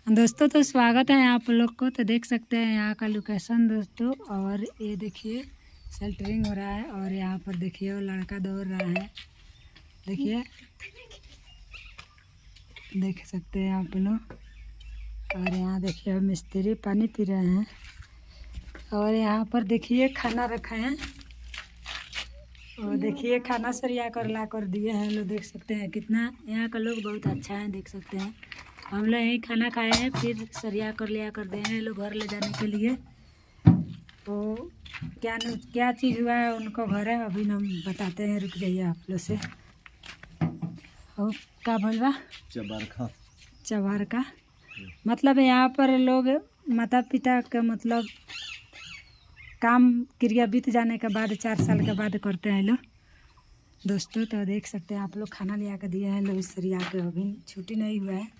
दोस्तों तो स्वागत है आप लोग को। तो देख सकते हैं यहाँ का लोकेशन दोस्तों। और ये देखिए सेल्टरिंग हो रहा है और यहाँ पर देखिए वो लड़का दौड़ रहा है। देखिए देख सकते हैं आप लोग। और यहाँ देखिए मिस्त्री पानी पी रहे हैं। और यहाँ पर देखिए खाना रखा है और देखिए खाना सरिया कर ला कर दिए हैं लोग। देख सकते हैं कितना यहाँ का लोग बहुत अच्छा है। देख सकते हैं हम लोग यहीं खाना खाए हैं, फिर सरिया कर लिया कर दे हैं लोग घर ले जाने के लिए। तो क्या चीज़ हुआ है उनको घर है, अभी हम बताते हैं। रुक जाइए आप लोग से। और क्या बोलवा चबार का मतलब यहाँ पर लोग माता पिता का मतलब काम क्रिया बीत जाने के बाद 4 साल के बाद करते हैं लोग दोस्तों। तो देख सकते हैं आप लोग खाना लिया कर दिए हैं लोग सरिया के, अभी छुट्टी नहीं हुआ है।